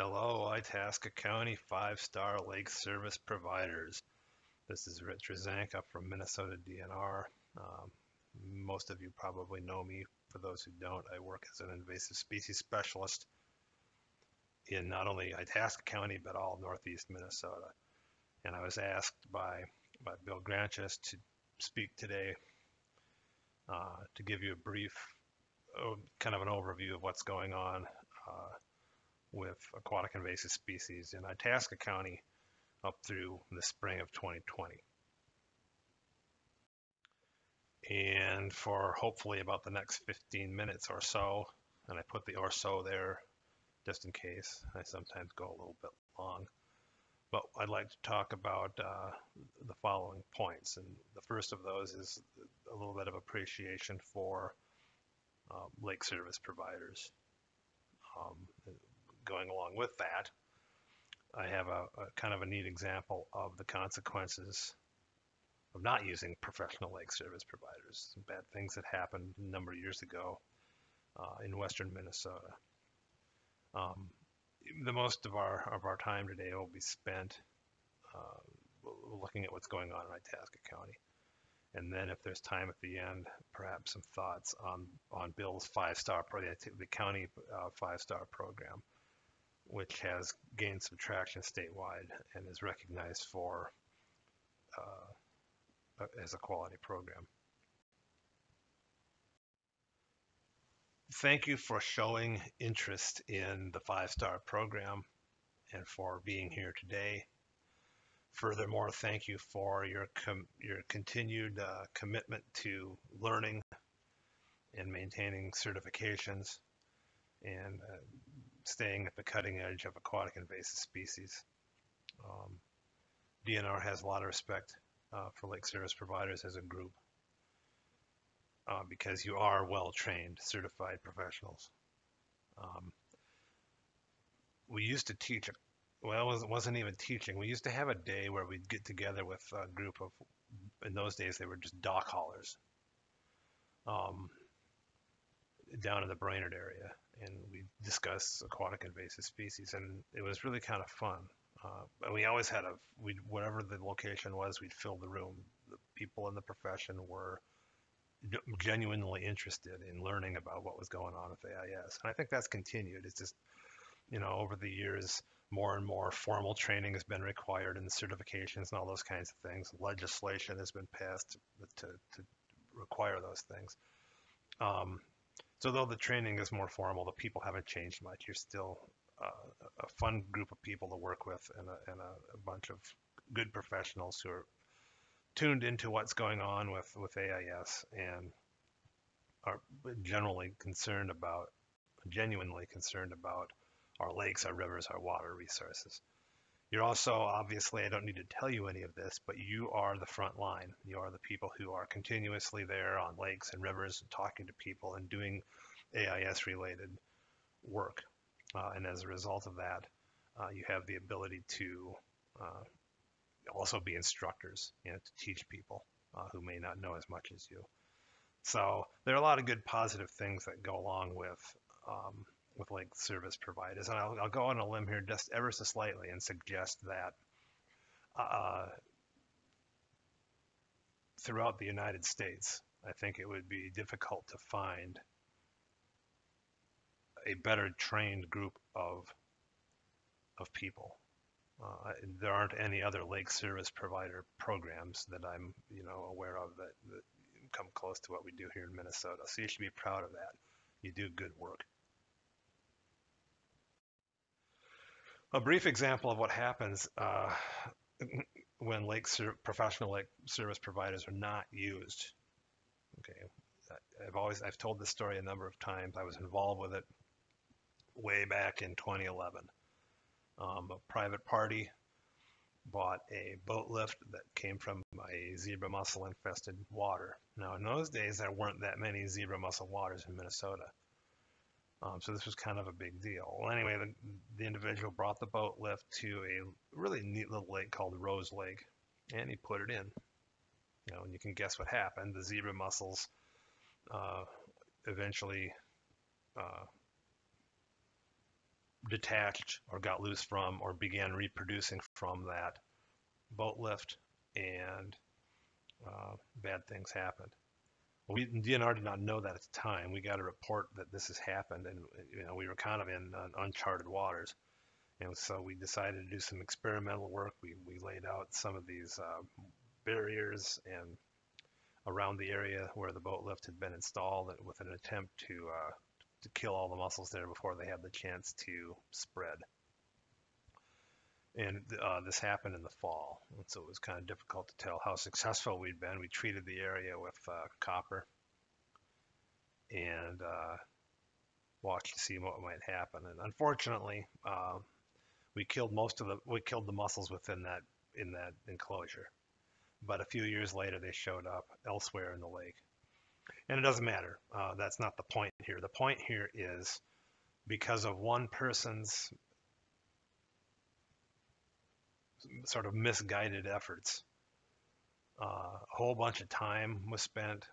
Hello, Itasca County five-star lake service providers. This is Rezanka from Minnesota DNR. Most of you probably know me. For those who don't, I work as an invasive species specialist in not only Itasca County, but all northeast Minnesota. And I was asked by Bill Granches to speak today to give you a brief, kind of an overview of what's going on with aquatic invasive species in Itasca County up through the spring of 2020. And for hopefully about the next 15 minutes or so, and I put the or so there just in case, I sometimes go a little bit long, but I'd like to talk about the following points. And the first of those is a little bit of appreciation for lake service providers. Going along with that, I have a kind of a neat example of the consequences of not using professional lake service providers. Some bad things that happened a number of years ago in western Minnesota. The most of our time today will be spent looking at what's going on in Itasca County. And then if there's time at the end, perhaps some thoughts on Bill's five-star program, the county five-star program, which has gained some traction statewide and is recognized for as a quality program. Thank you for showing interest in the five-star program and for being here today. Furthermore, thank you for your continued commitment to learning and maintaining certifications and staying at the cutting edge of aquatic invasive species. DNR has a lot of respect for lake service providers as a group because you are well-trained, certified professionals. We used to teach, well, it wasn't even teaching. We used to have a day where we'd get together with a group of, in those days they were just dock haulers, down in the Brainerd area, and we discussed aquatic invasive species, and it was really kind of fun. And we always had whatever the location was, we'd fill the room. The people in the profession were genuinely interested in learning about what was going on with AIS. And I think that's continued. It's just, over the years, more and more formal training has been required in the certifications and all those kinds of things. Legislation has been passed to require those things. So though the training is more formal, the people haven't changed much. You're still a fun group of people to work with and a bunch of good professionals who are tuned into what's going on with AIS and are genuinely concerned about our lakes, our rivers, our water resources. You're also, obviously, I don't need to tell you any of this, but you are the front line. You are the people who are continuously there on lakes and rivers, talking to people and doing AIS-related work. And as a result of that, you have the ability to also be instructors, to teach people who may not know as much as you. So there are a lot of good positive things that go along with lake service providers. And I'll go on a limb here just ever so slightly and suggest that throughout the United States, I think it would be difficult to find a better trained group of people. There aren't any other lake service provider programs that I'm aware of that come close to what we do here in Minnesota. So you should be proud of that. You do good work. A brief example of what happens when professional lake service providers are not used. Okay, I've told this story a number of times. I was involved with it way back in 2011. A private party bought a boat lift that came from a zebra mussel infested water. Now in those days there weren't that many zebra mussel waters in Minnesota. So this was kind of a big deal. Well, anyway, the individual brought the boat lift to a really neat little lake called Rose Lake, and he put it in. And you can guess what happened. The zebra mussels eventually detached or got loose from or began reproducing from that boat lift, and bad things happened. We DNR did not know that at the time. We got a report that this has happened, and we were kind of in uncharted waters. And so we decided to do some experimental work. We laid out some of these barriers and around the area where the boat lift had been installed with an attempt to kill all the mussels there before they had the chance to spread. And this happened in the fall, and so it was kind of difficult to tell how successful we'd been. We treated the area with copper and watched to see what might happen. And unfortunately, we killed the mussels within that in that enclosure. But a few years later, they showed up elsewhere in the lake. And it doesn't matter. That's not the point here. The point here is because of one person's sort of misguided efforts, a whole bunch of time was spent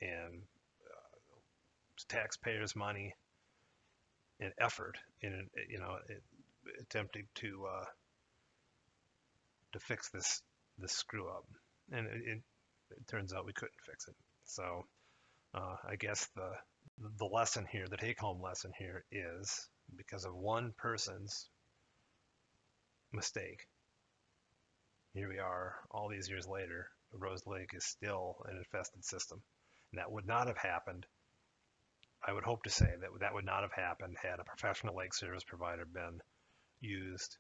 and taxpayers' money and effort in attempting to fix this screw up, and it turns out we couldn't fix it. So I guess the lesson here, the take-home lesson here, is because of one person's mistake, here we are all these years later. Rose Lake is still an infested system, and that would not have happened. I would hope to say that would not have happened had a professional lake service provider been used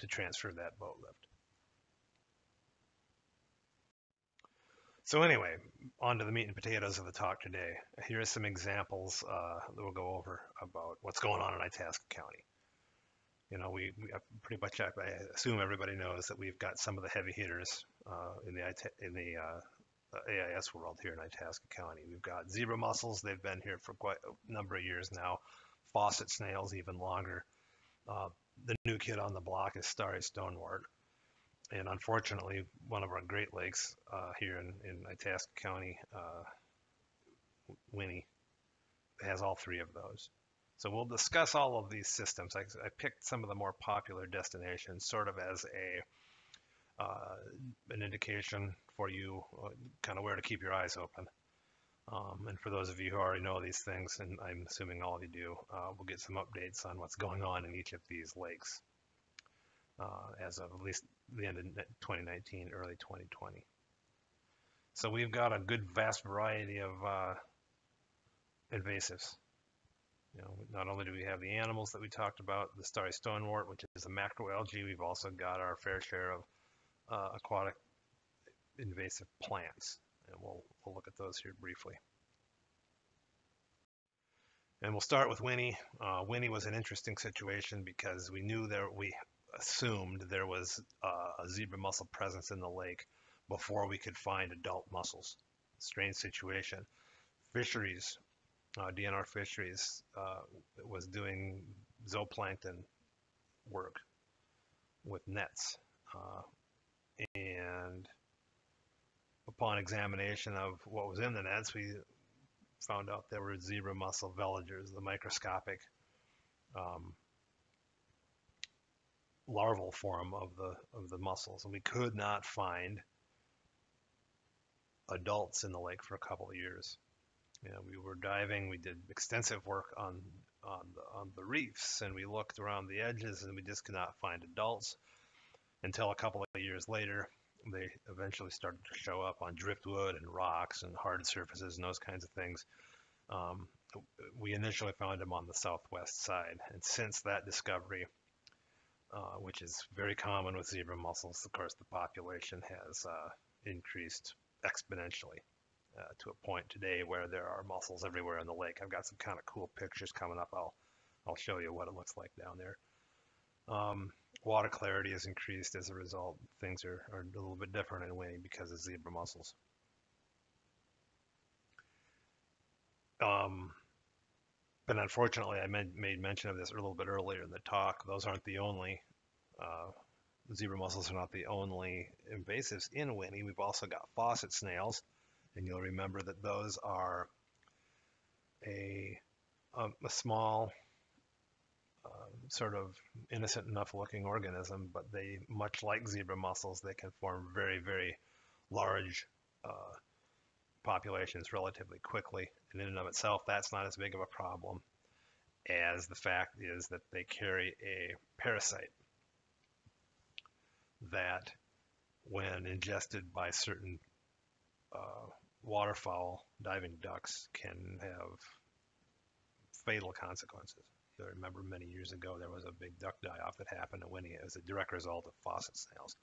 to transfer that boat lift. So anyway, on to the meat and potatoes of the talk today. Here are some examples that we'll go over about what's going on in Itasca County. We pretty much, I assume everybody knows that we've got some of the heavy hitters in the AIS world here in Itasca County. We've got zebra mussels. They've been here for quite a number of years now. Faucet snails, even longer. The new kid on the block is starry stonewort. And unfortunately, one of our Great Lakes here in Itasca County, Winnie, has all three of those. So we'll discuss all of these systems. I picked some of the more popular destinations sort of as an indication for you kind of where to keep your eyes open. And for those of you who already know these things, and I'm assuming all of you do, we'll get some updates on what's going on in each of these lakes as of at least the end of 2019, early 2020. So we've got a good vast variety of invasives. Not only do we have the animals that we talked about, the starry stonewort, which is a macroalgae, we've also got our fair share of aquatic invasive plants, and we'll look at those here briefly. And we'll start with Winnie. Winnie was an interesting situation because we assumed there was a zebra mussel presence in the lake before we could find adult mussels. Strange situation. Fisheries, DNR Fisheries was doing zooplankton work with nets. And upon examination of what was in the nets, we found out there were zebra mussel veligers, the microscopic larval form of the mussels, and we could not find adults in the lake for a couple of years. We were diving. We did extensive work on the reefs, and we looked around the edges, and we just could not find adults until a couple of years later. They eventually started to show up on driftwood and rocks and hard surfaces and those kinds of things. We initially found them on the southwest side, and since that discovery, which is very common with zebra mussels, of course, the population has increased exponentially to a point today where there are mussels everywhere in the lake. I've got some kind of cool pictures coming up. I'll show you what it looks like down there. Water clarity has increased as a result. Things are a little bit different in Winnie because of zebra mussels. But unfortunately, I made mention of this a little bit earlier in the talk. Those aren't the only, zebra mussels are not the only invasives in Winnie. We've also got faucet snails, and you'll remember that those are a small sort of innocent enough looking organism, but they, much like zebra mussels, they can form very, very large populations relatively quickly. And in and of itself, that's not as big of a problem as the fact is that they carry a parasite that, when ingested by certain uh, waterfowl, diving ducks, can have fatal consequences. You remember many years ago there was a big duck die-off that happened at Winnie as a direct result of faucet snails.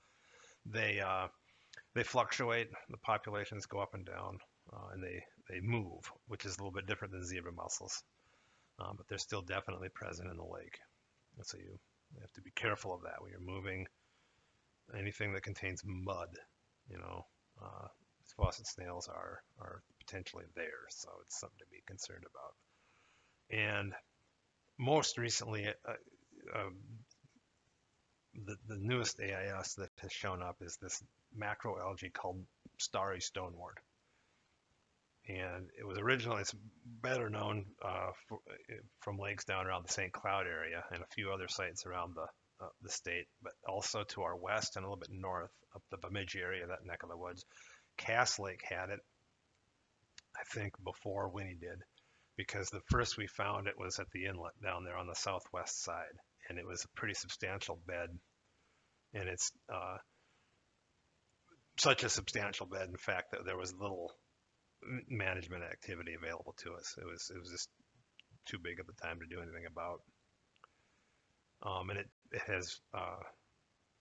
They fluctuate. The populations go up and down, and they move, which is a little bit different than zebra mussels, but they're still definitely present in the lake. And so you have to be careful of that when you're moving anything that contains mud. You know, faucet snails are potentially there, so it's something to be concerned about. And most recently, the newest AIS that has shown up is this macroalgae called starry stonewort. And it was originally, it's better known from lakes down around the St. Cloud area and a few other sites around the state, but also to our west and a little bit north, up the Bemidji area, that neck of the woods. Cass Lake had it, I think, before Winnie did, because the first we found it was at the inlet down there on the southwest side, and it was a pretty substantial bed, and it's such a substantial bed, in fact, that there was little management activity available to us. It was just too big at the time to do anything about. And it has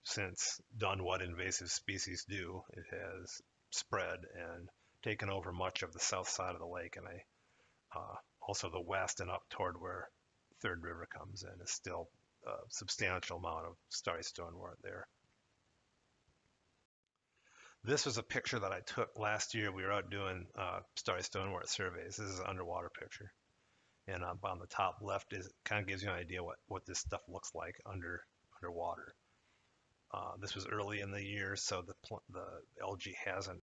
since done what invasive species do. It has spread and taken over much of the south side of the lake, and also the west and up toward where Third River comes in is still a substantial amount of starry stonewort there. This was a picture that I took last year. We were out doing starry stonewort surveys. This is an underwater picture. And on the top left is kind of gives you an idea what this stuff looks like underwater. This was early in the year, so the algae hasn't,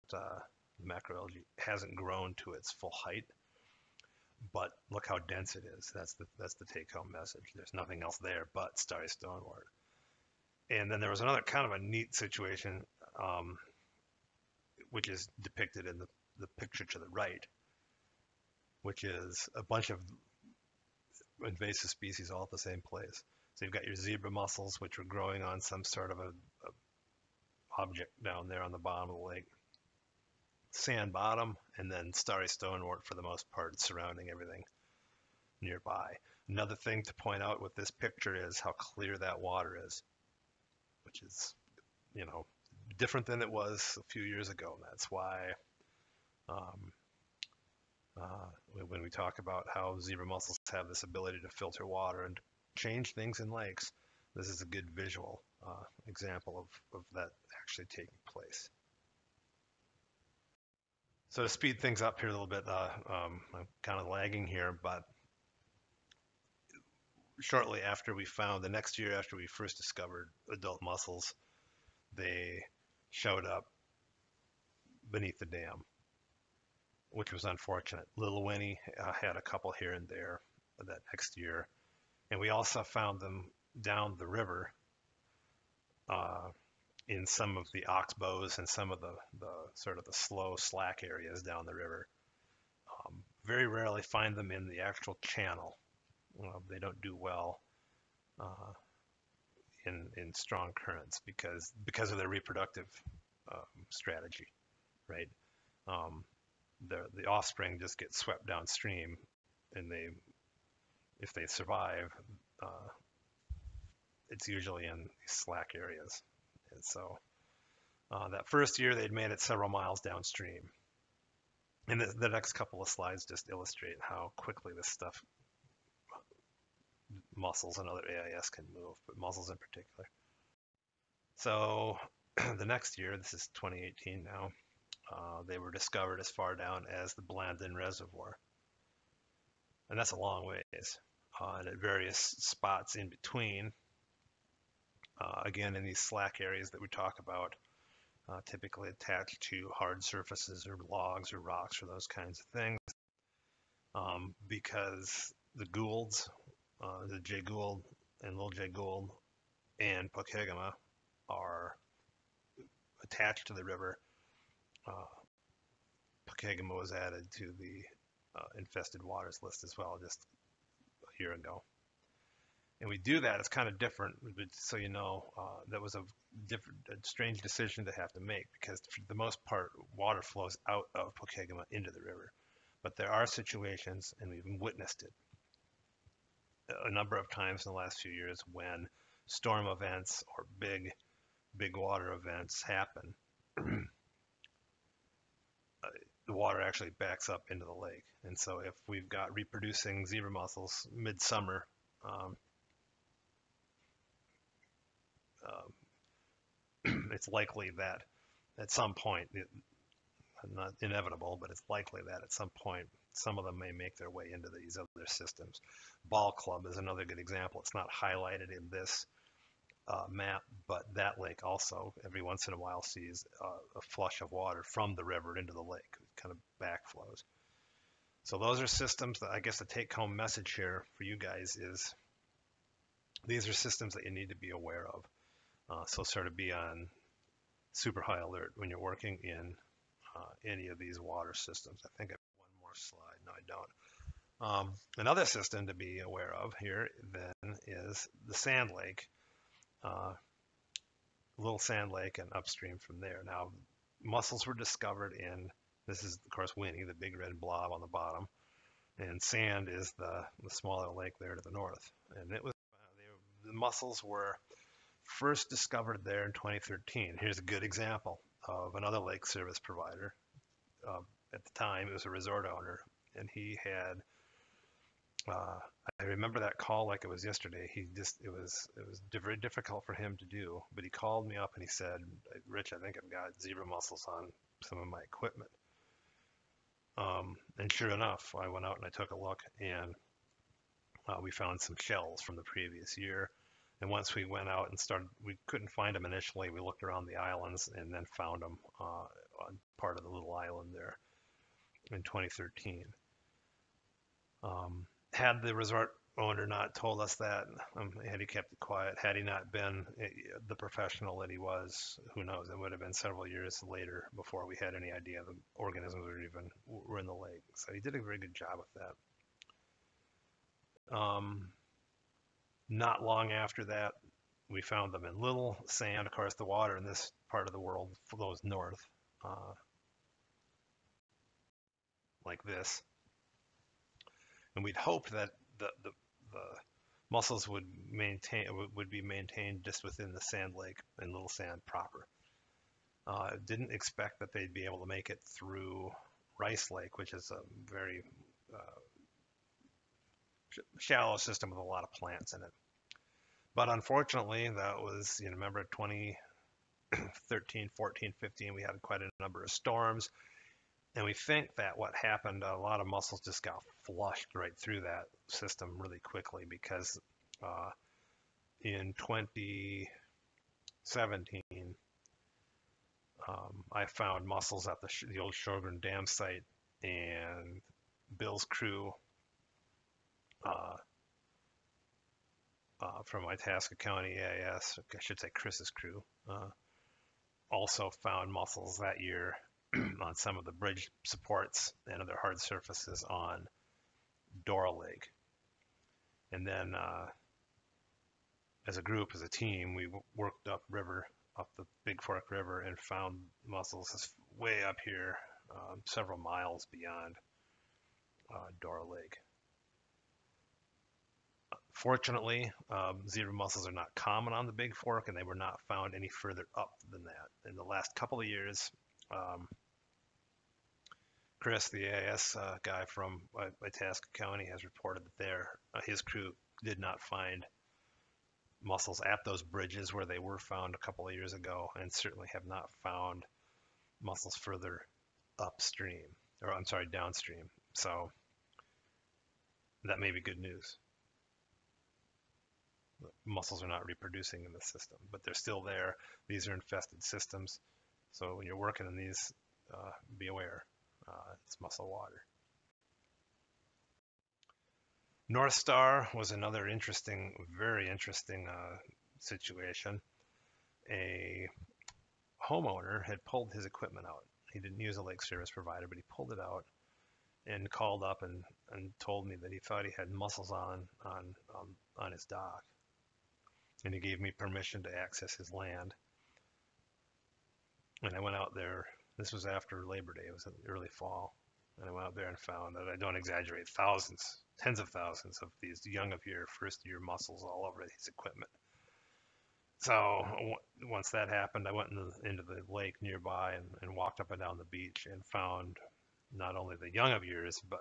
macroalgae hasn't grown to its full height. But look how dense it is. That's the take-home message. There's nothing else there but starry stonewort. And then there was another kind of a neat situation, which is depicted in the picture to the right, which is a bunch of invasive species all at the same place. So you've got your zebra mussels, which are growing on some sort of a object down there on the bottom of the lake, sand bottom, and then starry stonewort for the most part surrounding everything nearby. Another thing to point out with this picture is how clear that water is, which is, different than it was a few years ago. And that's why when we talk about how zebra mussels have this ability to filter water and change things in lakes, this is a good visual example of that actually taking place. So to speed things up here a little bit, I'm kind of lagging here, but shortly after we found, the next year after we first discovered adult mussels, they showed up beneath the dam, which was unfortunate. Little Winnie had a couple here and there that next year. And we also found them down the river in some of the oxbows and some of the sort of the slow slack areas down the river. Very rarely find them in the actual channel. They don't do well in strong currents because of their reproductive strategy, right? The offspring just get swept downstream, and if they survive, it's usually in these slack areas. And so that first year they'd made it several miles downstream. And the next couple of slides just illustrate how quickly this stuff, mussels and other AIS can move, but mussels in particular. So the next year, this is 2018 now, they were discovered as far down as the Blandon Reservoir. And that's a long ways. And at various spots in between, again, in these slack areas that we talk about, typically attached to hard surfaces or logs or rocks or those kinds of things, because the Goulds, the Jay Gould and Little J Gould and Pokegama are attached to the river. Uh, Pokegama was added to the infested waters list as well just a year ago. And we do that. It's kind of different, but so you know, that was a strange decision to have to make because for the most part, water flows out of Pokegama into the river. But there are situations, and we've witnessed it a number of times in the last few years when storm events or big water events happen. The water actually backs up into the lake. And so if we've got reproducing zebra mussels midsummer, um, it's likely that at some point, not inevitable, but it's likely that at some point, some of them may make their way into these other systems. Ball Club is another good example. It's not highlighted in this map, but that lake also every once in a while sees a flush of water from the river into the lake. It kind of backflows. So those are systems that I guess the take-home message here for you guys is these are systems that you need to be aware of. So sort of be on super high alert when you're working in any of these water systems. I think I have one more slide. No, I don't. Another system to be aware of here then is the Sand Lake, Little Sand Lake, and upstream from there. Now, mussels were discovered in, this is of course Winnie, the big red blob on the bottom, and Sand is the smaller lake there to the north. And it was the mussels were first discovered there in 2013. Here's a good example of another lake service provider. At the time, it was a resort owner, and he had. I remember that call like it was yesterday. It was very difficult for him to do, but he called me up and he said, "Rich, I think I've got zebra mussels on some of my equipment." And sure enough, I went out and I took a look, and we found some shells from the previous year. And once we went out and started, we couldn't find them initially. We looked around the islands and then found them on part of the little island there in 2013. Had the resort owner not told us that, had he kept it quiet, had he not been the professional that he was, who knows? It would have been several years later before we had any idea the organisms were in the lake. So he did a very good job with that. Not long after that, we found them in Little Sand. Of course, the water in this part of the world flows north, like this. And we'd hope that the mussels would be maintained just within the Sand Lake and Little Sand proper. Didn't expect that they'd be able to make it through Rice Lake, which is a very shallow system with a lot of plants in it. But unfortunately, that was, remember 2013, 14, 15, we had quite a number of storms. And we think that what happened, a lot of mussels just got flushed right through that system really quickly because in 2017, I found mussels at the old Sjogren Dam site, and Bill's crew from Itasca County AIS, I should say Chris's crew, also found mussels that year on some of the bridge supports and other hard surfaces on Dora Lake. And then as a group, as a team, we worked up the Big Fork River, and found mussels way up here, several miles beyond Dora Lake. Fortunately, zebra mussels are not common on the Big Fork, and they were not found any further up than that. In the last couple of years, Chris, the AIS guy from Itasca County, has reported that his crew did not find mussels at those bridges where they were found a couple of years ago, and certainly have not found mussels further upstream, or I'm sorry, downstream. So that may be good news. The mussels are not reproducing in the system, but they're still there. These are infested systems. So when you're working in these, be aware. It's mussel water. North Star was another interesting, very interesting situation. A homeowner had pulled his equipment out. He didn't use a lake service provider, but he pulled it out and called up and told me that he thought he had mussels on his dock. And he gave me permission to access his land. And I went out there. This was after Labor Day. It was in the early fall. And I went out there and found that, I don't exaggerate, thousands, tens of thousands of these young of year, first year mussels all over his equipment. So once that happened, I went into the lake nearby and walked up and down the beach and found not only the young of years, but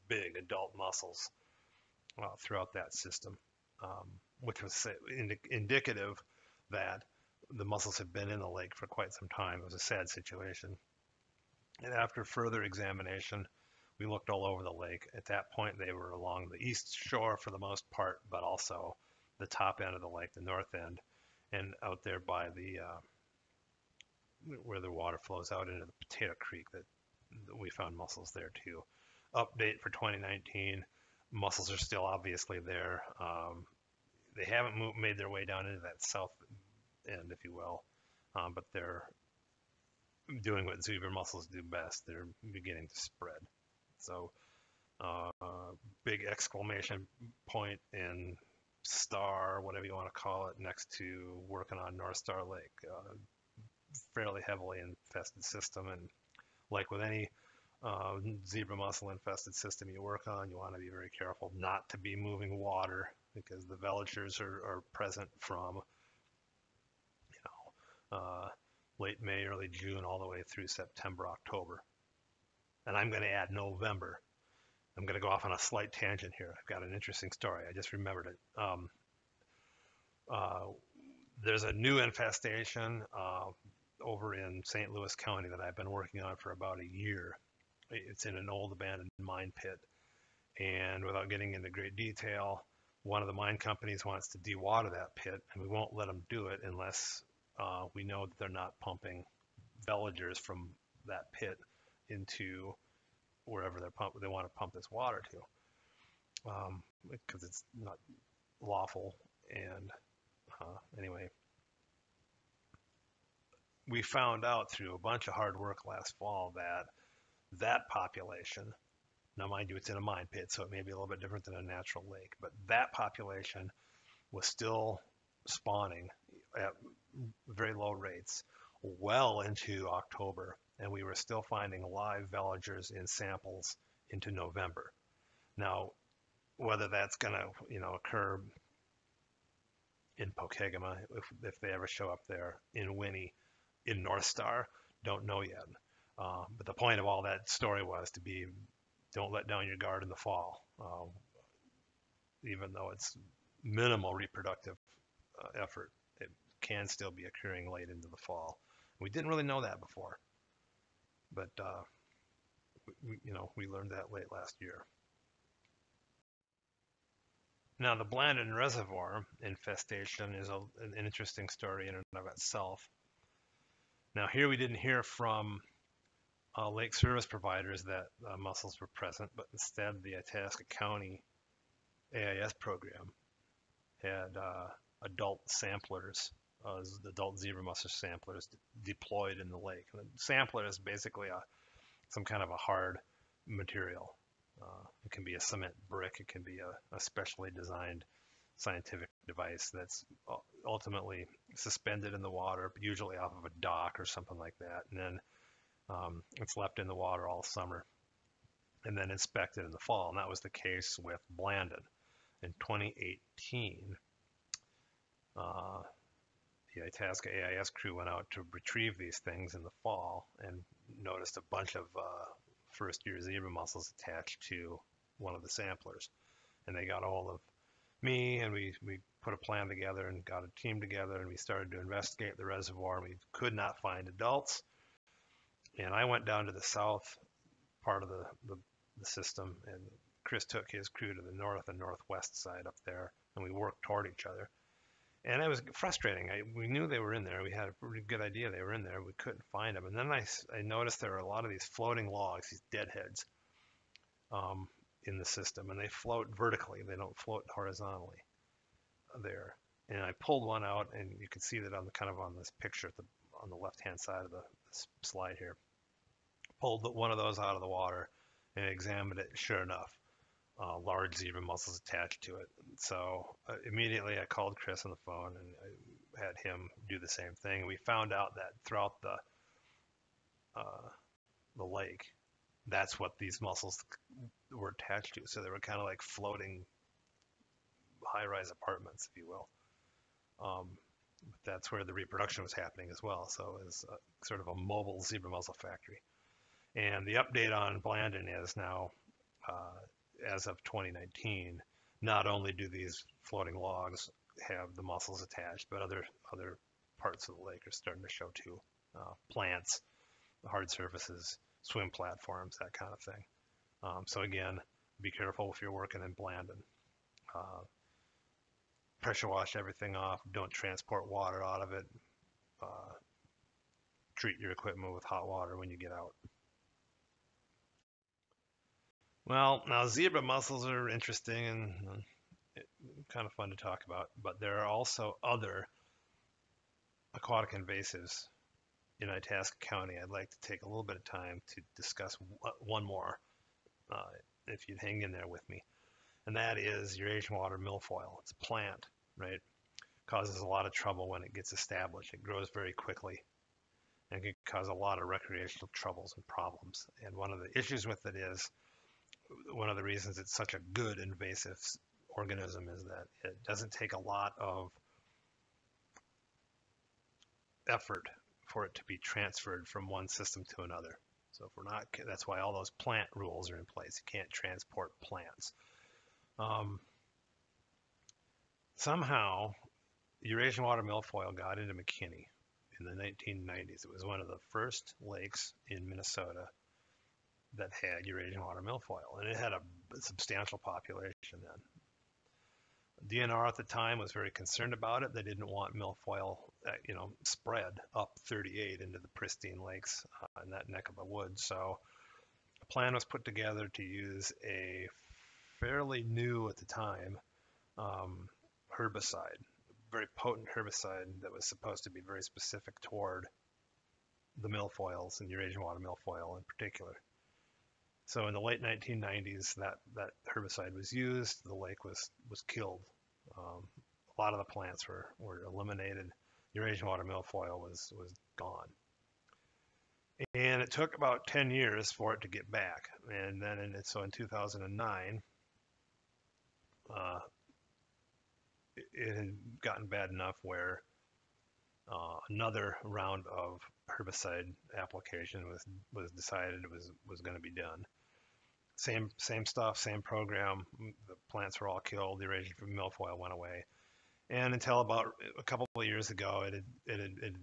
big adult mussels throughout that system, which was indicative that the mussels had been in the lake for quite some time. It was a sad situation. And after further examination, we looked all over the lake. At that point, they were along the east shore for the most part, but also the top end of the lake, the north end, and out there by the where the water flows out into the Potato Creek. That we found mussels there too. Update for 2019: mussels are still obviously there. They haven't made their way down into that south end, if you will, but they're doing what zebra mussels do best. They're beginning to spread. So, uh, big exclamation point and star, whatever you want to call it, next to working on North Star Lake. Fairly heavily infested system, and like with any zebra mussel infested system you work on, you want to be very careful not to be moving water because the veligers are present from late May, early June, all the way through September, October. And I'm going to add November. I'm going to go off on a slight tangent here. I've got an interesting story. I just remembered it. Uh, there's a new infestation over in St. Louis County that I've been working on for about a year. It's in an old abandoned mine pit. And without getting into great detail, one of the mine companies wants to dewater that pit, and we won't let them do it unless we know that they're not pumping veligers from that pit into wherever they want to pump this water to, because it's not lawful. And anyway, we found out through a bunch of hard work last fall that that population, now mind you, it's in a mine pit, so it may be a little bit different than a natural lake, but that population was still spawning at very low rates well into October, and we were still finding live veligers in samples into November. Now, whether that's going to, occur in Pokegama, if they ever show up there, in Winnie, in North Star, don't know yet. But the point of all that story was to be, don't let down your guard in the fall, even though it's minimal reproductive effort. It can still be occurring late into the fall. We didn't really know that before, but we learned that late last year. Now, the Blandon Reservoir infestation is an interesting story in and of itself. Now, here we didn't hear from lake service providers that mussels were present, but instead the Itasca County AIS program had adult samplers, adult zebra mussel samplers deployed in the lake. And the sampler is basically some kind of a hard material. It can be a cement brick. It can be a specially designed scientific device that's ultimately suspended in the water, usually off of a dock or something like that. And then it's left in the water all summer and then inspected in the fall. And that was the case with Blandon. In 2018, the Itasca AIS crew went out to retrieve these things in the fall and noticed a bunch of first year zebra mussels attached to one of the samplers. And they got a hold of me, and we put a plan together and got a team together, and we started to investigate the reservoir. And we could not find adults. And I went down to the south part of the system, and Chris took his crew to the north and northwest side up there, and we worked toward each other. And it was frustrating. We knew they were in there. We had a pretty good idea they were in there. We couldn't find them. And then I noticed there were a lot of these floating logs, these deadheads, in the system, and they float vertically. They don't float horizontally there. And I pulled one out, and you can see that on the kind of on this picture on the left-hand side of the slide here. Pulled one of those out of the water and examined it. Sure enough, large zebra mussels attached to it. So immediately I called Chris on the phone and I had him do the same thing. And we found out that throughout the lake, that's what these mussels were attached to. So they were kind of like floating high-rise apartments, if you will. But that's where the reproduction was happening as well. So it was sort of a mobile zebra mussel factory. And the update on Blandon is now, as of 2019, not only do these floating logs have the mussels attached, but other parts of the lake are starting to show too. Plants, hard surfaces, swim platforms, that kind of thing. So again, be careful if you're working in Blandon. Pressure wash everything off. Don't transport water out of it. Treat your equipment with hot water when you get out. Well, now zebra mussels are interesting and kind of fun to talk about, but there are also other aquatic invasives in Itasca County. I'd like to take a little bit of time to discuss one more, if you'd hang in there with me, and that is Eurasian water milfoil. It's a plant, right? Causes a lot of trouble when it gets established. It grows very quickly and can cause a lot of recreational troubles and problems. And one of the issues with it is, one of the reasons it's such a good invasive organism is that it doesn't take a lot of effort for it to be transferred from one system to another. So if we're not, that's why all those plant rules are in place. You can't transport plants. Somehow, Eurasian water milfoil got into McKinney in the 1990s. It was one of the first lakes in Minnesota that had Eurasian water milfoil, and it had a substantial population then. DNR at the time was very concerned about it. They didn't want milfoil, spread up 38 into the pristine lakes in that neck of the woods. So a plan was put together to use a fairly new at the time herbicide, very potent herbicide that was supposed to be very specific toward the milfoils and Eurasian water milfoil in particular. So in the late 1990s, that herbicide was used. The lake was killed. A lot of the plants were eliminated. Eurasian water milfoil was gone. And it took about 10 years for it to get back. And then in 2009, it had gotten bad enough where another round of herbicide application was decided was going to be done. Same stuff, same program. The plants were all killed. The Eurasian milfoil went away, and until about a couple of years ago, it had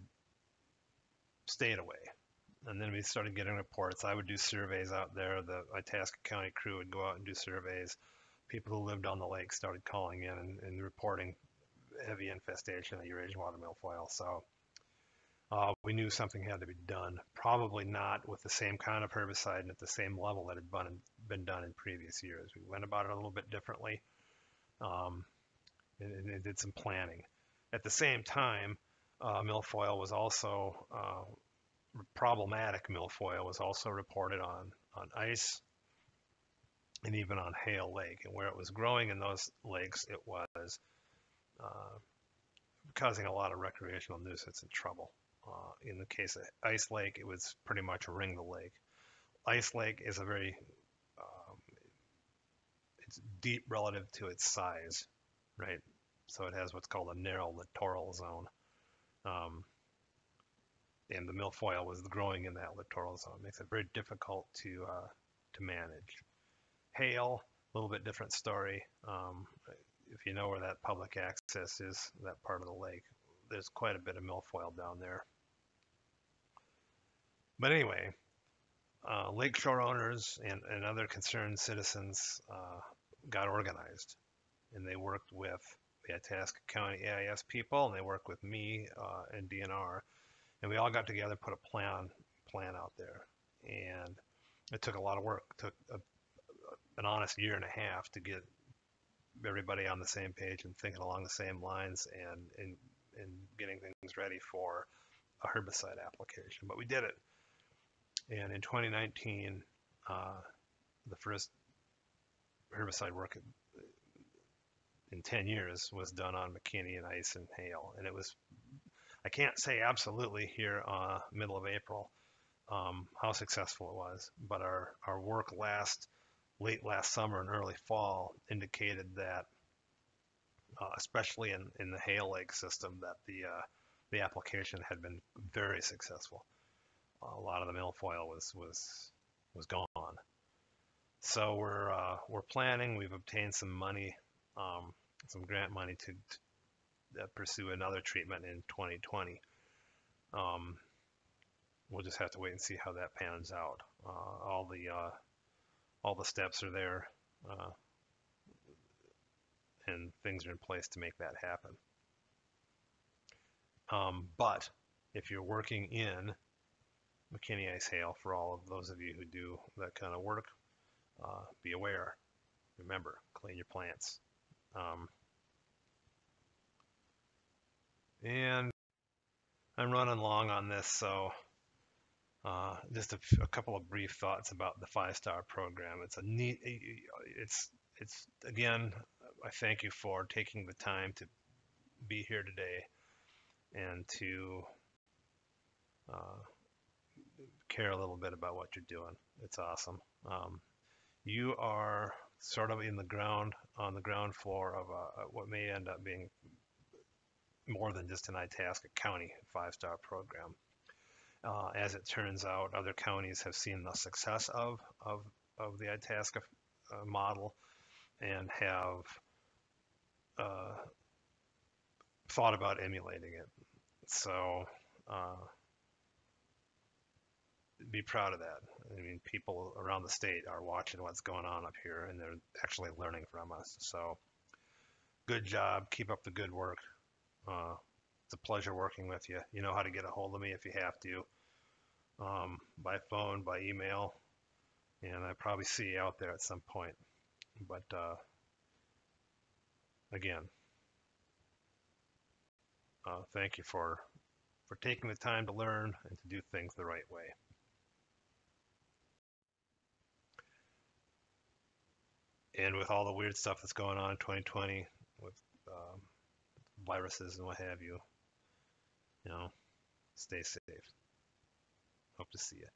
stayed away. And then we started getting reports. I would do surveys out there. The Itasca County crew would go out and do surveys. People who lived on the lake started calling in and reporting heavy infestation of Eurasian water milfoil. So we knew something had to be done. Probably not with the same kind of herbicide and at the same level that had been done in previous years. We went about it a little bit differently and did some planning. At the same time, milfoil was also problematic. Milfoil was also reported on ice and even on Hale Lake. And where it was growing in those lakes, it was causing a lot of recreational nuisance and trouble. In the case of Ice Lake, it was pretty much a ring the lake. Ice Lake is it's deep relative to its size, right? So it has what's called a narrow littoral zone. And the milfoil was growing in that littoral zone. It makes it very difficult to manage. Hale, a little bit different story. If you know where that public access is, that part of the lake, there's quite a bit of milfoil down there. But anyway, lakeshore owners and other concerned citizens got organized, and they worked with the Itasca County AIS people, and they worked with me and DNR, and we all got together, put a plan out there, and it took a lot of work. It took an honest year and a half to get everybody on the same page and thinking along the same lines and getting things ready for a herbicide application. But we did it. And in 2019, the first herbicide work in 10 years was done on McKinney and ice and hail. And it was, I can't say absolutely here middle of April how successful it was, but our work late last summer and early fall indicated that, especially in the hail lake system, that the application had been very successful. A lot of the milfoil was gone. So we're planning. We've obtained some money, some grant money to pursue another treatment in 2020. We'll just have to wait and see how that pans out. All the steps are there, and things are in place to make that happen. But if you're working in McKinney ice hail, for all of those of you who do that kind of work, be aware. Remember, clean your plants. And I'm running long on this, so just a couple of brief thoughts about the 5-star program. It's a neat. It's again. I thank you for taking the time to be here today and to care a little bit about what you're doing. It's awesome. You are sort of on the ground floor of what may end up being more than just an Itasca County 5-star program. As it turns out, other counties have seen the success of the Itasca model and have thought about emulating it. So be proud of that. I mean, people around the state are watching what's going on up here, and they're actually learning from us. So good job. Keep up the good work. It's a pleasure working with you. You know how to get a hold of me if you have to, by phone, by email, and I probably see you out there at some point. But again, thank you for taking the time to learn and to do things the right way. And with all the weird stuff that's going on in 2020 with viruses and what have you, stay safe. Hope to see you.